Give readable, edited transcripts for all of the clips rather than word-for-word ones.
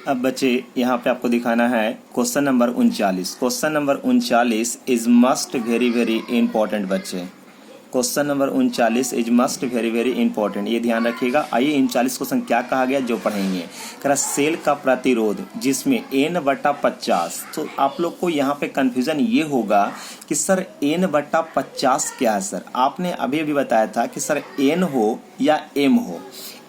अब बच्चे यहाँ पे आपको दिखाना है question number 39। Question number 39 is must very very important बच्चे। Question number 39 is must very very important, ये ध्यान रखिएगा। आइए 39 क्वेश्चन क्या कहा गया जो पढ़ेंगे। कह रहा सेल का प्रतिरोध जिसमें n/50। तो आप लोग को यहाँ पे कंफ्यूजन ये होगा कि सर n/50 क्या है। सर आपने अभी अभी बताया था कि सर n हो या m हो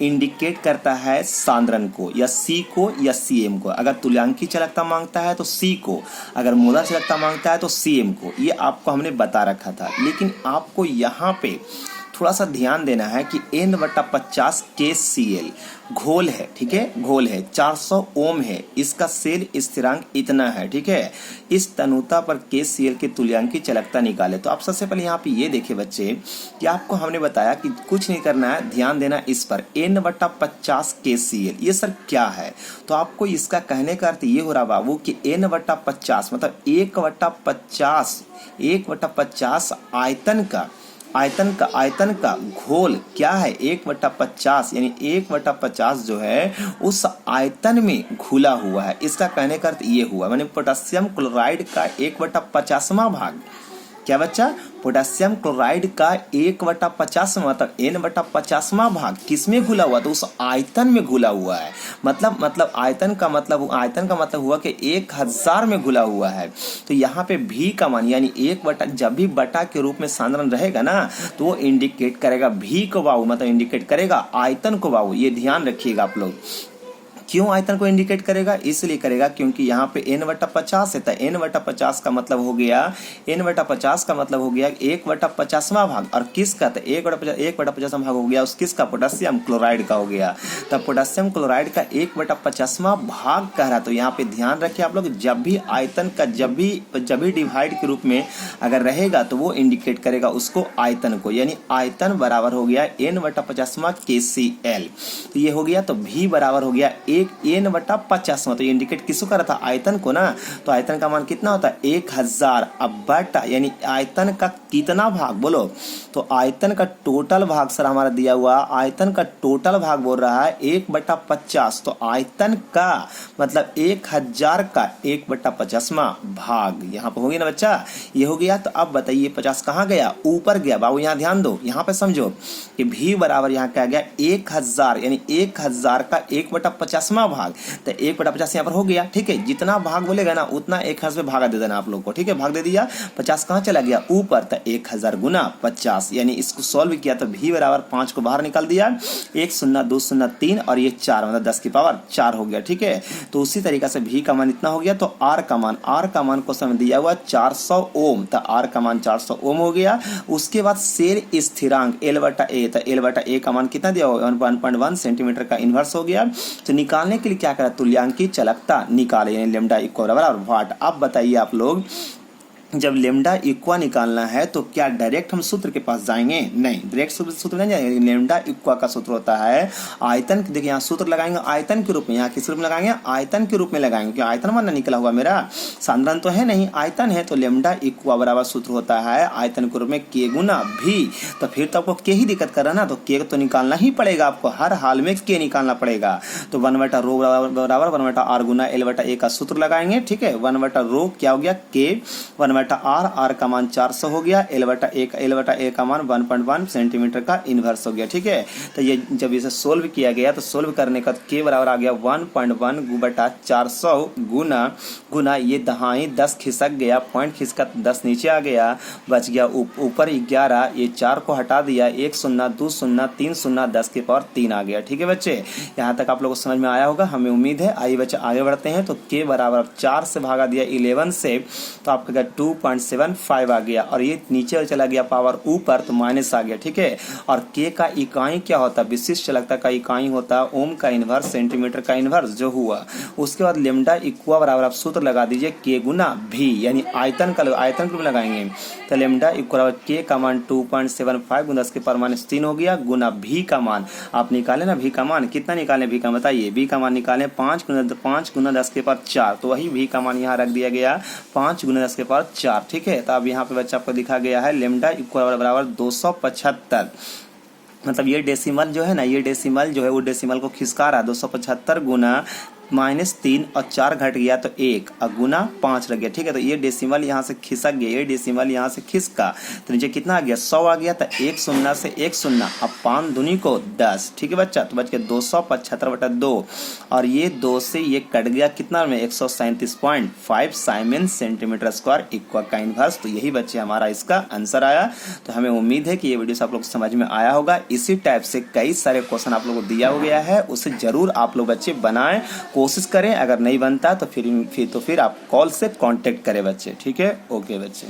इंडिकेट करता है सांद्रण को, या C को या CM को। अगर तुल्यांकी चालकता मांगता है तो C को, अगर मोलर चालकता मांगता है तो CM को। ये आपको हमने बता रखा था, लेकिन आपको यहाँ पे थोड़ा सा ध्यान देना है कि n/50 KCl घोल है, ठीक है, घोल है, 400 ओम है, इसका सेल स्थिरांक इतना है, ठीक है। इस तनुता पर KCl की तुल्यांकी चालकता निकाले। तो आप सबसे पहले यहाँ पे ये देखे बच्चे कि आपको हमने बताया कि कुछ नहीं करना है, ध्यान देना इस पर। n/50 KCl ये सर क्या है। तो आपको इसका कहने का अर्थ ये हो रहा बाबू कि n/50 मतलब 1/50 आयतन का घोल क्या है 1/50, यानी 1/50 जो है उस आयतन में घुला हुआ है। इसका कहने का अर्थ ये हुआ, माने पोटेशियम क्लोराइड का 1/50वां भाग। क्या बच्चा, पोटेशियम क्लोराइड का 1/50 मतलब n/50वां भाग किसमें घुला हुआ, तो उस आयतन में घुला हुआ है। मतलब आयतन का मतलब हुआ कि 1000 में घुला हुआ है। तो यहाँ पे भी का मान यानी 1/, जब भी बटा के रूप में सांद्रण रहेगा ना तो वो इंडिकेट करेगा भी को बाबू, मतलब इंडिकेट करेगा आयतन को बाबू। ये ध्यान रखिएगा आप लोग। क्यों आयतन को इंडिकेट करेगा, इसलिए करेगा क्योंकि यहाँ पे n/50 है। तो n/50 का मतलब हो गया 1/50वां भाग। और किसका, तो 1/50वां भाग हो गया उस किसका, पोटेशियम क्लोराइड का हो गया। तब पोटेशियम क्लोराइड का 1/50वां भाग कह रहा। तो यहाँ पे ध्यान रखिए आप लोग, जब भी आयतन का जब भी डिवाइड के रूप में अगर रहेगा तो वो इंडिकेट करेगा उसको आयतन को, यानी आयतन बराबर हो गया n/50वां KCl। तो ये हो गया, तो भी बराबर हो गया n/50। मतलब इंडिकेट किसको कर रहा था, आयतन को ना। तो आयतन का मान कितना होता है 1000। अब बटा यानी आयतन का कितना भाग बोलो, तो आयतन का टोटल भाग सर हमारा दिया हुआ, आयतन का टोटल भाग बोल रहा है 1/50। तो आयतन का मतलब 1000 का 1/50वां भाग यहाँ पे हो गया ना बच्चा, ये हो गया। तो अब बताइए 50 कहाँ गया, ऊपर गया बाबू। यहाँ ध्यान दो, यहाँ पे समझो कि भी बराबर यहाँ क्या गया 1000, यानी 1000 का 1/50वां भाग। तो 1/50 यहाँ पर हो गया, ठीक है। जितना भाग बोलेगा ना उतना 1000 में भागा दे देना आप लोग को, ठीक है। भाग दे दिया, 50 कहाँ चला गया ऊपर। तो 1000 गुना 50, यानी इसको सॉल्व किया तो भी बराबर 5 को बाहर निकाल दिया, 1 0 2 0 3 और ये 4 मतलब 10 की पावर 4 हो गया, ठीक है। तो उसी तरीके से भी का मान इतना हो गया। तो आर का मान को समय दिया हुआ 400 ओम। तो आर का मान 400 ओम हो गया। उसके बाद सेल स्थिरांक L/A। तो L/A का मान कितना दिया हुआ 1.1 सेंटीमीटर का इनवर्स हो गया। तो निकालने के लिए क्या करा, तुल्यांकी चालकता निकाले, यानी लैम्डा इक्वल बराबर वाट। अब बताइए आप लोग, जब लेमडा इक्वा निकालना है तो क्या डायरेक्ट हम सूत्र के पास जाएंगे, नहीं, डायरेक्ट सूत्र नहीं जाएंगे। लेमडा इक्वा का सूत्र होता है आयतन। देखिए यहाँ सूत्र लगाएंगे आयतन के रूप में, यहाँ किस रूप में लगाएंगे, आयतन के रूप में लगाएंगे, क्योंकि आयतन माना निकला हुआ मेरा, सांद्रण तो है नहीं, आयतन है। तो लेमडा इक्वा बराबर सूत्र होता है आयतन के रूप में K गुना भी। तो फिर तो आपको K ही दिक्कत कर रहा ना, तो K तो निकालना ही पड़ेगा आपको, हर हाल में K निकालना पड़ेगा। तो 1/ρ बराबर 1/r गुना L/A का सूत्र लगाएंगे, ठीक है। 1/ρ क्या हो गया K, 1/r का मान 400 हो गया, L/A का मान 1.1 सेंटीमीटर का इनवर्स हो गया, ठीक है। तो ये जब इसे सोल्व किया गया तो सोल्व करने का K बराबर आ गया 1.1/400 गुना ये दहाई 10 खिसक गया, पॉइंट खिसका 10 नीचे आ गया, बच गया ऊपर 11, ये 4 को हटा दिया, 1 0 2 0 3 0 10 की पावर 3 आ गया, ठीक है बच्चे। यहाँ तक आप लोगों को समझ में आया होगा, हमें उम्मीद है। आइए बच्चे आगे बढ़ते हैं। तो K बराबर 4 से भागा दिया 11 से, तो आपका 2.75 आ गया, और ये नीचे चला गया पावर ऊपर तो माइनस आ गया, ठीक है। और K का इकाई क्या होता है, विशिष्ट चालकता का इकाई होता है ओम का इनवर्स सेंटीमीटर का इनवर्स जो हुआ। उसके बाद लेमडा इक्वा बराबर आप सूत्र लगा दीजिए K गुना भी, यानी आयतन के रूप में लगाएंगे। तो लेमडा इक्वल K का मान 2.75 गुना 10 की पावर -3 हो गया, गुना भी का मान आप निकाले ना, भी का मान कितना निकाले, भी का बताइए, भी का मान निकाले 5 गुना 10 की पावर 4। तो वही भी का मान यहाँ रख दिया गया 5 गुना 10 की पावर 4, ठीक है। तो अब यहाँ पे बच्चा आपको दिखा गया है लेमडा इक्वल बराबर 275, मतलब ये डेसिमल जो है ना, ये डेसिमल जो है वो डेसिमल को खिसका रहा है, 275 गुना -3 और 4 घट गया तो 1 और गुना 5 रह गया। ठीक है, तो ये डेसिमल यहाँ से खिसक गया, ये डेसिमल यहाँ से खिसका, तो नीचे कितना आ गया 100 आ गया। तो 1 शून्य से 1 शून्य, अब 5 दूनी को 10। ठीक है बच्चा, तो बच गया 275/2 और ये 2 से ये कट गया कितना में 137.5 साइमन सेंटीमीटर स्क्वायर इक्वल का इनवर्स। तो यही बच्चे हमारा इसका आंसर आया। तो हमें उम्मीद है कि ये वीडियो आप लोग समझ में आया होगा। इसी टाइप से कई सारे क्वेश्चन आप लोगों को दिया हो गया है, उसे जरूर आप लोग बच्चे बनाएं, कोशिश करें। अगर नहीं बनता तो फिर आप कॉल से कांटेक्ट करें बच्चे। ठीक है, ओके बच्चे।